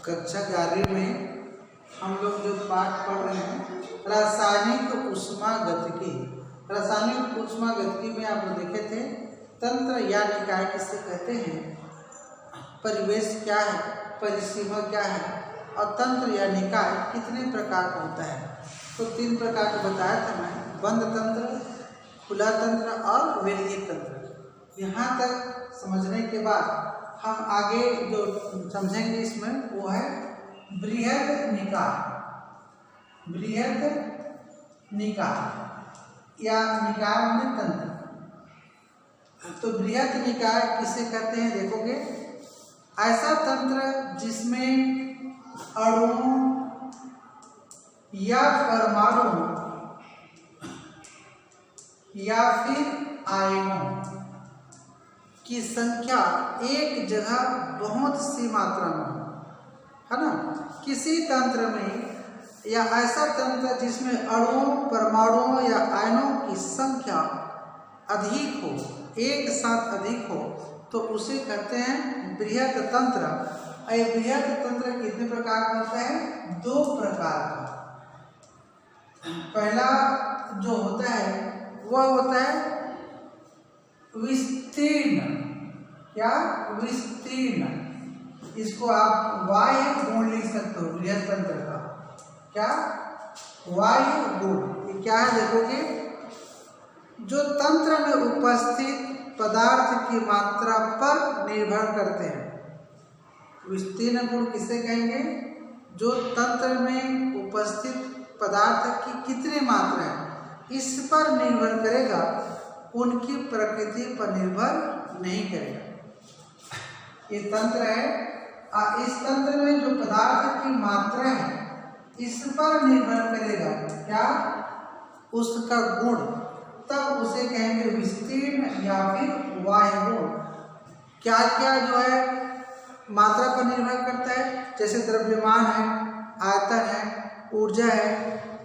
कक्षा 11वीं में हम लोग जो पाठ पढ़ रहे हैं रासायनिक ऊष्मागतिकी। रासायनिक ऊष्मागतिकी में आप देखे थे तंत्र या निकाय किसे कहते हैं, परिवेश क्या है, परिसीमा क्या है और तंत्र या निकाय कितने प्रकार का होता है। तो 3 प्रकार का बताया था मैं, बंद तंत्र, खुला तंत्र और वेलीय तंत्र। यहाँ तक समझने के बाद हम आगे जो समझेंगे इसमें वो है बृहद निकाय। बृहद निकाय या निकाय में तंत्र। तो बृहद निकाय किसे कहते हैं देखोगे, ऐसा तंत्र जिसमें अणुओं या परमाणु या फिर आयनों की संख्या एक जगह बहुत सी मात्रा में हो, है ना। किसी तंत्र में या ऐसा तंत्र जिसमें अणुओं, परमाणुओं या आयनों की संख्या अधिक हो, एक साथ अधिक हो, तो उसे कहते हैं बृहद तंत्र। बृहद तंत्र कितने प्रकार का होता है? 2 प्रकार का। पहला जो होता है वह होता है विस्तीर्ण। क्या? विस्तीर्ण। इसको आप वाह्य गुण लिख सकते हो बृहद तंत्र का। क्या? वाह्य गुण। ये क्या है देखोगे, जो तंत्र में उपस्थित पदार्थ की मात्रा पर निर्भर करते हैं। विस्तीर्ण गुण किसे कहेंगे? जो तंत्र में उपस्थित पदार्थ की कितनी मात्रा है इस पर निर्भर करेगा, उनकी प्रकृति पर निर्भर नहीं करेगा। ये तंत्र है, इस तंत्र में जो पदार्थ की मात्रा है इस पर निर्भर करेगा क्या? उसका गुण। तब उसे कहेंगे विस्तीर्ण या फिर वाह्य गुण। क्या क्या जो है मात्रा पर निर्भर करता है? जैसे द्रव्यमान है, आयतन है, ऊर्जा है,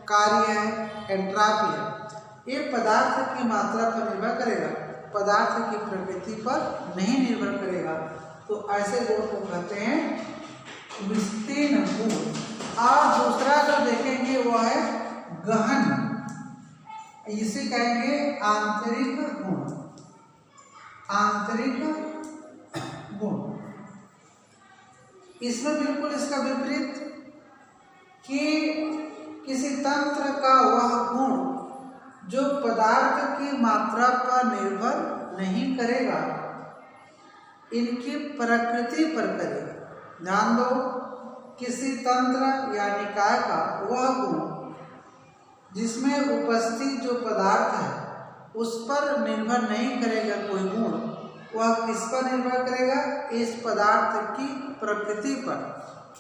कार्य है, एंट्रापी है। ये पदार्थ की मात्रा पर निर्भर करेगा, पदार्थ की प्रकृति पर नहीं निर्भर करेगा। तो ऐसे गुण को कहते हैं विस्तीर्ण गुण। और दूसरा जो देखेंगे वो है गहन। इसे कहेंगे आंतरिक गुण। आंतरिक गुण। इसमें बिल्कुल इसका विपरीत कि किसी तंत्र का वह गुण जो पदार्थ की मात्रा पर निर्भर नहीं करेगा, इनकी प्रकृति पर करेगा। ध्यान दो, किसी तंत्र या निकाय का वह गुण जिसमें उपस्थित जो पदार्थ है उस पर निर्भर नहीं करेगा कोई गुण, वह किस पर निर्भर करेगा? इस पदार्थ की प्रकृति पर।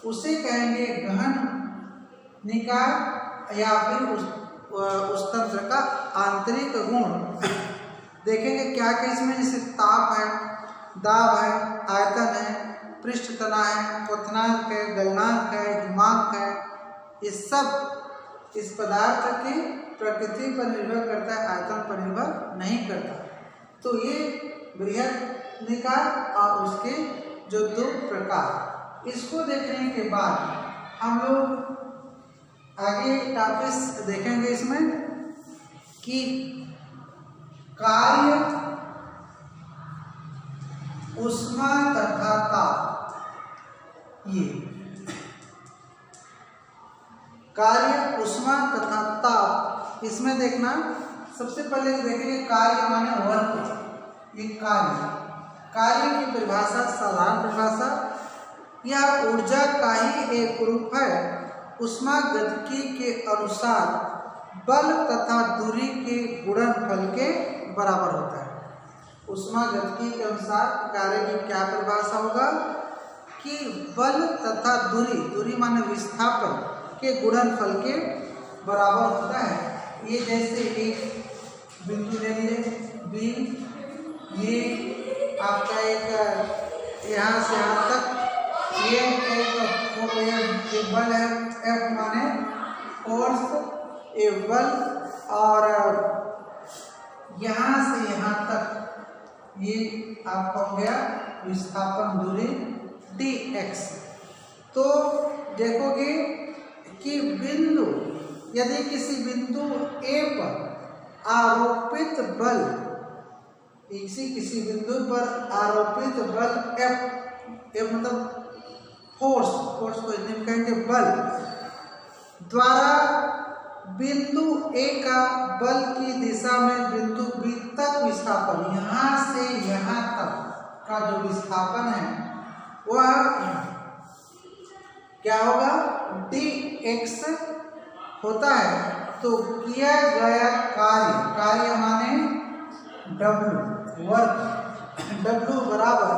उसे कहेंगे गहन निकाय या फिर उस तंत्र का आंतरिक गुण। देखेंगे क्या क्या इसमें, जैसे ताप है, दाब है, आयतन है, पृष्ठ तना है, क्वथनांक है, गलनांक है, हिमांक है। ये सब इस पदार्थ की प्रकृति पर निर्भर करता है, आयतन पर निर्भर नहीं करता। तो ये बृहद निकाय और उसके जो 2 प्रकार, इसको देखने के बाद हम लोग आगे टॉपिक्स देखेंगे इसमें कि कार्य, ऊष्मा तथा ताप। ये कार्य, ऊष्मा तथा ताप, इसमें देखना सबसे पहले देखेंगे कार्य माने वर्क। ये कार्य की परिभाषा साधारण परिभाषा, यह ऊर्जा का ही एक रूप है। ऊष्मागतिकी के अनुसार बल तथा दूरी के गुणनफल के बराबर होता है। ऊष्मागतिकी के अनुसार कार्य की क्या परिभाषा होगा कि बल तथा दूरी माने विस्थापन के गुणनफल के बराबर होता है। ये जैसे एक बिंदु ले लीजिए बी, ये आपका एक यहाँ से यहाँ तक ये एक बल है, एफ माने फोर्स, ये बल, और यहाँ से यहाँ तक ये आपका हो गया विस्थापन दूरी dx। तो देखोगे कि बिंदु, यदि किसी बिंदु ए पर आरोपित बल, किसी बिंदु पर आरोपित बल F मतलब फोर्स को हिंदी में कहेंगे बल, द्वारा बिंदु ए का बल की दिशा में बिंदु बी तक विस्थापन, यहाँ से यहाँ तक का जो विस्थापन है वह क्या होगा, dx होता है। तो किया गया कार्य माने W, वर्क, W बराबर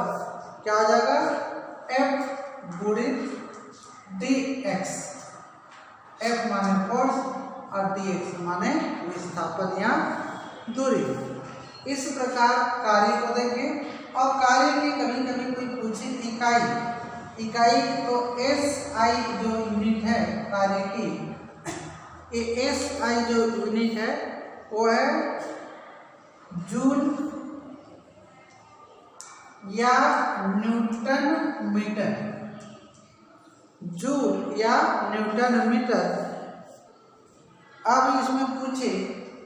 क्या हो जाएगा, F गुणित dx। F माने फोर्स और dx माने विस्थापन या दूरी। इस प्रकार कार्य को देखें। और कार्य की कभी कभी कोई पूछे इकाई तो SI जो यूनिट है कार्य की, ये SI जो यूनिट है वो है जूल या न्यूटन मीटर, जूल या न्यूटन मीटर। अब इसमें पूछे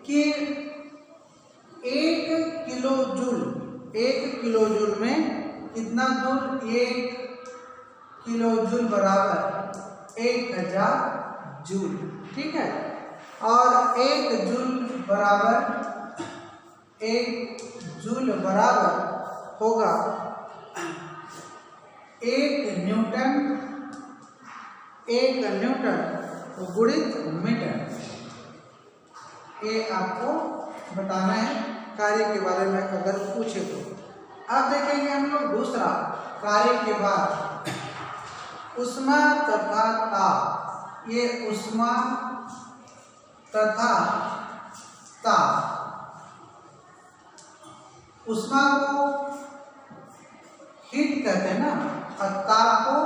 कि 1 किलो जूल में कितना जूल, 1 किलो जूल बराबर 1000 जूल, ठीक है। और 1 जूल बराबर होगा 1 न्यूटन गुणित मीटर। ये आपको बताना है कार्य के बारे में अगर पूछे तो। अब देखेंगे हम लोग दूसरा कार्य के बाद उष्मा तथा ताप। ये उष्मा तथा ताप, उष्मा को हीट कहते हैं ना, और ताप को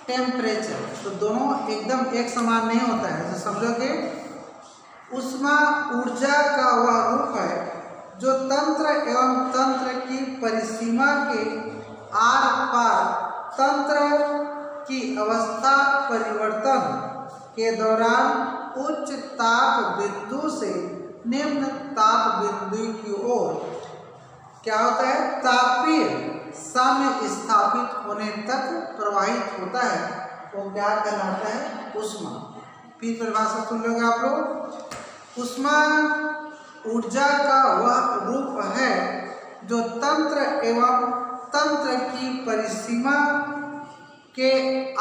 टेम्परेचर। तो दोनों एकदम एक समान नहीं होता है। तो समझोगे उष्मा ऊर्जा का वह रूप है जो तंत्र एवं तंत्र की परिसीमा के आर पार तंत्र की अवस्था परिवर्तन के दौरान उच्च ताप बिंदु से निम्न ताप बिंदु की ओर क्या होता है, तापीय साम्य स्थापित होने तक प्रवाहित होता है। वो क्या कहलाता है, उष्मा। फिर परिभाषा सुन लोगे आप लोग। उष्मा ऊर्जा का वह रूप है जो तंत्र एवं तंत्र की परिसीमा के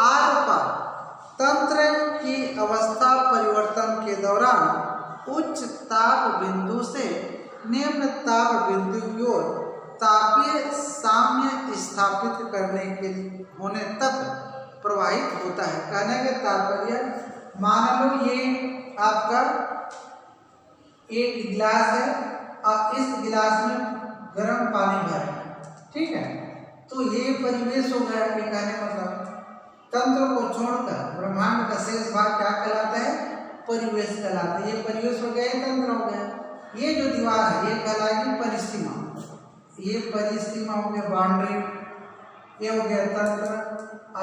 आर पार तंत्र की अवस्था परिवर्तन के दौरान उच्च ताप बिंदु से निम्न ताप बिंदु की ओर तापीय साम्य स्थापित करने के होने तक प्रवाहित होता है। कहने के तात्पर्य, मान लो ये आपका एक गिलास है और इस गिलास में गर्म पानी भरा है, ठीक है। तो ये परिवेश हो गया। ये कहने मतलब तंत्र को छोड़कर ब्रह्मांड का शेष भाग क्या कहलाता है, परिवेश कहलाता है। ये परिवेश हो गया, ये तंत्र हो गया। ये जो दीवार है ये कहलाएगी परिसीमा। ये परिसीमा हो गया बाउंड्री, ये हो गया तंत्र,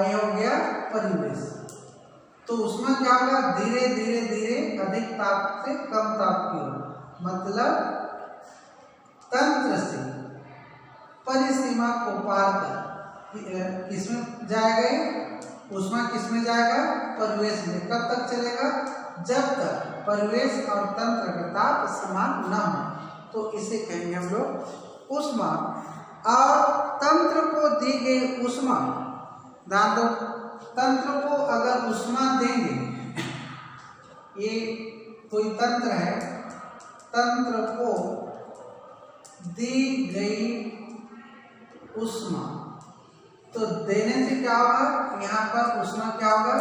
ये हो गया परिवेश। तो उसमें क्या होगा, धीरे धीरे धीरे अधिक ताप से कम ताप की ओर, मतलब तंत्र से परिसीमा को पार कर किसमें जाएगा, उष्मा किसमें जाएगा, परिवेश में। कब तक चलेगा, जब तक परिवेश और तंत्र का ताप समान न हो। तो इसे कहेंगे हम लोग उष्मा। और तंत्र को दी गई उष्मा, ध्यान दो, तंत्र को अगर उष्मा देंगे, ये कोई तंत्र है, तंत्र को दी गई उष्मा, तो देने से क्या होगा, यहाँ पर उष्मा क्या होगा,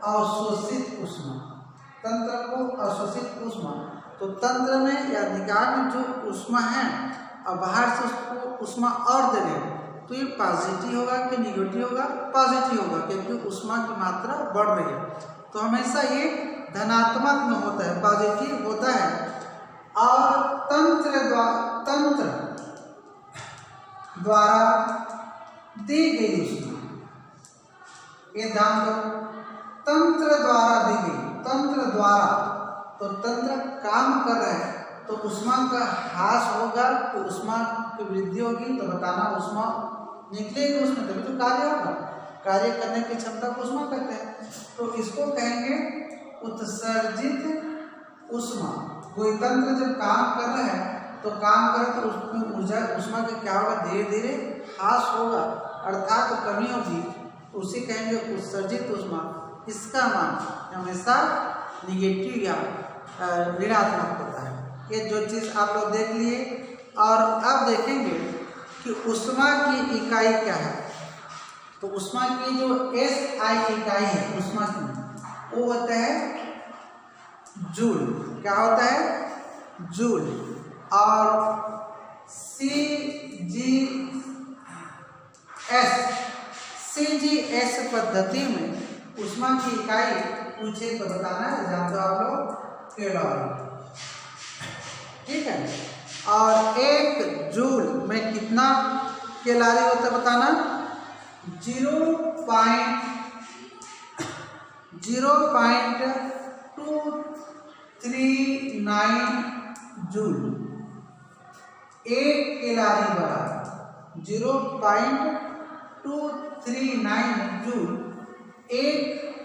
अवशोषित उष्मा। तंत्र को अवशोषित उष्मा, तो तंत्र में या निकाय में जो उष्मा है और बाहर से उसको उष्मा और दे रहे हैं, तो ये पॉजिटिव होगा कि निगेटिव होगा, पॉजिटिव होगा, क्योंकि उष्मा की मात्रा बढ़ रही है। तो हमेशा ये धनात्मक में होता है, पॉजिटिव होता है। और तंत्र द्वारा दी गई उष्मा, ये ध्यान दो, तंत्र द्वारा दी गई, तंत्र द्वारा, तो तंत्र काम कर रहा है तो उष्मा का ह्रास होगा तो उष्मा की वृद्धि होगी, तो बताना उष्मा निकलेगी उसमें तभी तो कार्य होगा, कार्य करने की क्षमता को उष्मा कहते हैं। तो इसको कहेंगे उत्सर्जित उष्मा। कोई तंत्र जब काम कर रहा है तो काम करे तो उसमें ऊर्जा उष्मा का क्या होगा, धीरे धीरे ह्रास होगा अर्थात तो कमी होगी, उसे कहेंगे उत्सर्जित उष्मा। इसका मान हमेशा निगेटिव या ऋणात्मक होता है। ये जो चीज़ आप लोग देख लिए, और अब देखेंगे कि उष्मा की इकाई क्या है। तो उष्मा की जो SI इकाई है उष्मा की, वो होता है जूल। क्या होता है? जूल। और CGS पद्धति में उष्मा की इकाई पूछे तो बताना है, जानते हो आप लोग, कैलोरी। ठीक है। और एक जूल में कितना कैलोरी होता है बताना, 0.239 जूल। एक कैलोरी बराबर 0.239 जूल। एक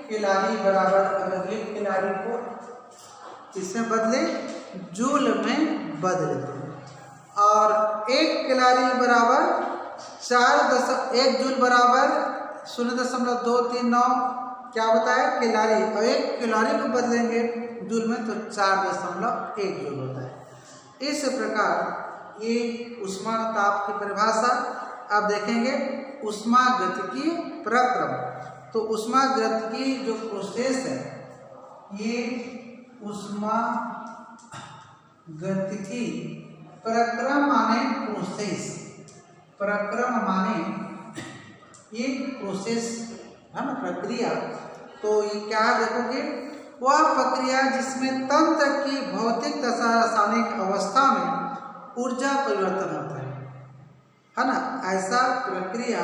कैलोरी बराबर, अगर एक कैलोरी को किसमें बदले, जूल में बदले, और एक कैलोरी बराबर 1 जूल बराबर 0.239 क्या बताया, कैलोरी, और एक कैलोरी को बदलेंगे जूल में तो 4.1 जूल होता है। इस प्रकार ये उष्मा ताप की परिभाषा। अब देखेंगे उष्मागतिकी प्रक्रम। तो उष्मागतिकी जो प्रोसेस है, ये उष्मागतिकी प्रक्रम माने प्रोसेस, प्रक्रम माने ये प्रोसेस है ना, प्रक्रिया। तो ये क्या देखोगे, वह प्रक्रिया जिसमें तंत्र की भौतिक तथा रासायनिक अवस्था में ऊर्जा परिवर्तन होता है ना। ऐसा प्रक्रिया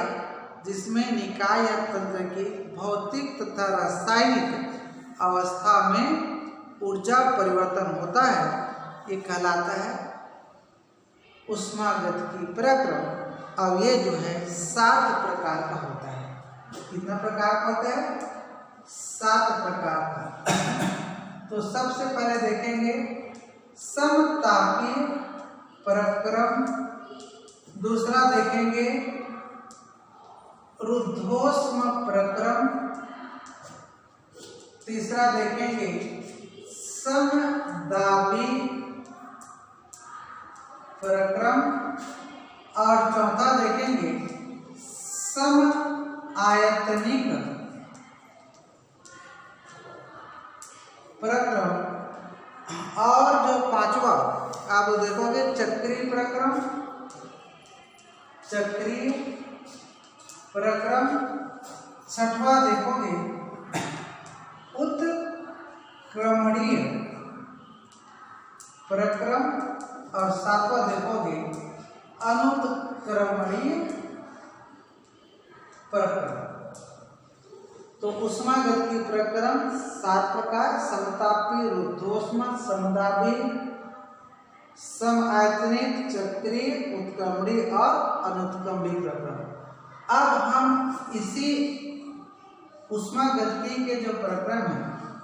जिसमें निकाय या तंत्र की भौतिक तथा रासायनिक अवस्था में ऊर्जा परिवर्तन होता है, ये कहलाता है उष्मागतिकी प्रक्रम। और ये जो है 7 प्रकार का होता है। कितना प्रकार का होता है? 7 प्रकार का। तो सबसे पहले देखेंगे समतापीय प्रक्रम, दूसरा देखेंगे रुद्धोष्म प्रक्रम, तीसरा देखेंगे समदाबी प्रक्रम, और चौथा देखेंगे सम आयतनिक प्रक्रम, और जो पांचवा आप देखोगे चक्रीय प्रक्रम, चक्रीय प्रक्रम, छठवां देखोगे उत्क्रमणीय प्रक्रम, और सातवां देखोगे अनुत्क्रमणीय प्रक्रम। तो उष्मागतिकी प्रक्रम 7 प्रकार, समतापी, रुद्धोष्म, समदाबी, समआयतनिक, चक्रीय, उत्क्रमणीय और अनुत्क्रमणीय प्रक्रम। अब हम इसी उष्मागतिकी के जो प्रक्रम है,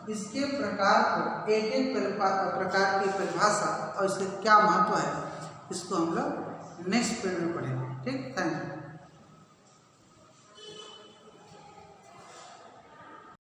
इसके प्रकार को एक एक प्रकार की परिभाषा और इसके क्या महत्व है, इसको हम लोग नेक्स्ट पीरियड में पढ़ेंगे। ठीक, थैंक यू।